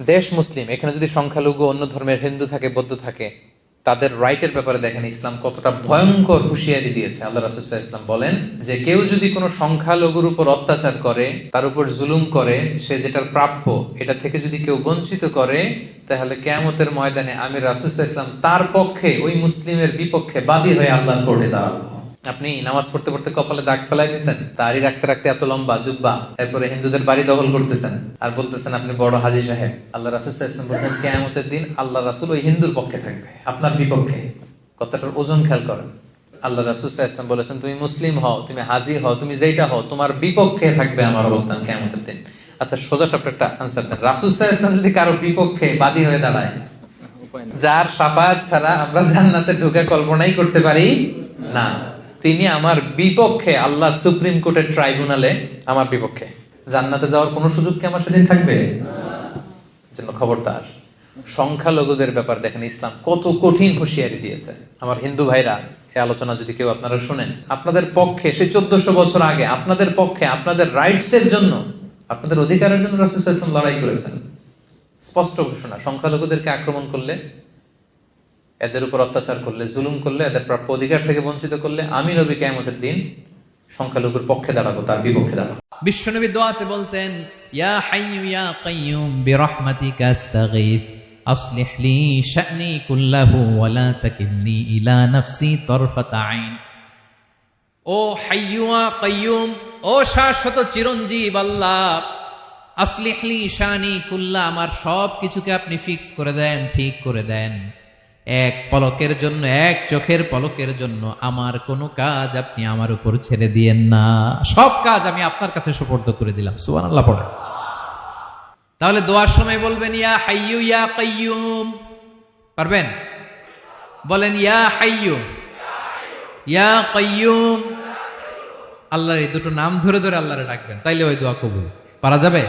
দেশ মুসলিম, এখানে যদি সংখ্যালঘু অন্য ধর্মের হিন্দু থাকে, বৌদ্ধ থাকে, তাদের রাইটের ব্যাপারে দেখেন ইসলাম কতটা ভয়ঙ্কর হুঁশিয়ারি দিয়েছে। আল্লাহ রাসূল সাল্লাল্লাহু আলাইহি ওয়াসাল্লাম বলেন যে কেউ যদি কোনো সংখ্যালঘুর উপর অত্যাচার করে, তার উপর জুলুম করে, সে যেটার প্রাপ্য এটা থেকে যদি কেউ বঞ্চিত করে, তাহলে কিয়ামতের ময়দানে আমি রাসূল সাল্লাল্লাহু আলাইহি ওয়াসাল্লাম তার পক্ষে, ওই মুসলিমের বিপক্ষে বাদী হয়ে আল্লাহর কোর্টে দাঁড়াবো। আপনি নামাজ পড়তে পড়তে কপালে দাগ ফেলাই দিচ্ছেন, দাড়ি রাখতে রাখতে এত লম্বা জুব্বা, এরপরে হিন্দুদের বাড়ি দখল করতেছেন আর বলতেছেন আপনি বড় হাজী সাহেব। আল্লাহ রাসূল সাল্লাল্লাহু আলাইহি ওয়াসাল্লাম বলেন কিয়ামতের দিন আল্লাহ রাসূল ওই হিন্দুর পক্ষে থাকবে, আপনার বিপক্ষে। কথাটার ওজন খেয়াল করেন। আল্লাহ রাসূল সাল্লাল্লাহু আলাইহি ওয়াসাল্লাম বলেছেন তুমি মুসলিম হও, তুমি হাজী হও, তুমি যেটা হও, তোমার বিপক্ষে থাকবে আমার অবস্থান কিয়ামতের দিন। আচ্ছা, সোজা সাপটা একটা আনসার দেন। রাসূল সাল্লাল্লাহু আলাইহি ওয়াসাল্লাম যদি কারো বিপক্ষে বাদী হয়ে দাঁড়ায়, যার শাফাআত ছাড়া আমরা জান্নাতে ঢোকা কল্পনাই করতে পারি না, তিনি আমার বিপক্ষে আল্লাহর সুপ্রিম কোর্টের ট্রাইব্যুনালে আমার বিপক্ষে, জান্নাতে যাওয়ার কোন সুযোগ কি আমার সেদিন থাকবে? জন্য খবরদার। সংখ্যালঘুদের ব্যাপার দেখেন ইসলাম কত কঠিন হুঁশিয়ারি দিয়েছে। আমার হিন্দু ভাইরা, এই আলোচনা যদি কেউ আপনারা শুনেন, আপনাদের পক্ষে সে 1400 বছর আগে আপনাদের পক্ষে, আপনাদের রাইটস এর জন্য, আপনাদের অধিকারের জন্য রাসূল সাল্লাল্লাহু আলাইহি ওয়াসাল্লাম লড়াই করেছেন। স্পষ্ট ঘোষণা, সংখ্যালঘুদেরকে আক্রমণ করলে, এদের উপর অত্যাচার করলে, জুলুম করলে, এদের প্রাপ্য অধিকার থেকে বঞ্চিত করলে, আমি নবী কিয়ামতের দিন সংখ্যালঘুর পক্ষে দাঁড়াবো, তার বিপক্ষে দাঁড়াবো। বিশ্বনবী দোয়াতে বলতেন, ইয়া হাইয়্যু ইয়া কাইয়্যুম বিরহমাতিকা আস্তাগীথ আসলিহ লি শা'নি কুল্লাহু ওয়া লা তাকিলনি ইলা নাফসি তারফাতা আইন। ও হাইয়্যু ওয়া কাইয়্যুম, ও শাশ্বত চিরঞ্জীব আল্লাহ, আসলিহ লি শা'নি কুল্লাহ, আমার সব কিছুকে আপনি ফিক্স করে দেন, ঠিক করে দেন। এক পলকের জন্য, এক চোখের পলকের জন্য আমার কোনো কাজ আপনি আমার উপর ছেড়ে দিয়েন না, সব কাজ আমি আপনার কাছে সুপর্দ করে দিলাম। সুবহানাল্লাহ পড়ে। তাহলে দোয়ার সময় বলবেন ইয়া হাইয়্যু ইয়া কাইয়্যুম, পারবেন? বলেন ইয়া হাইয়্যু ইয়া কাইয়্যুম। আল্লাহর এই দুটো নাম ধরে ধরে আল্লাহরে ডাকবেন, তাইলে ওই দোয়া কবুল। পারা যাবে?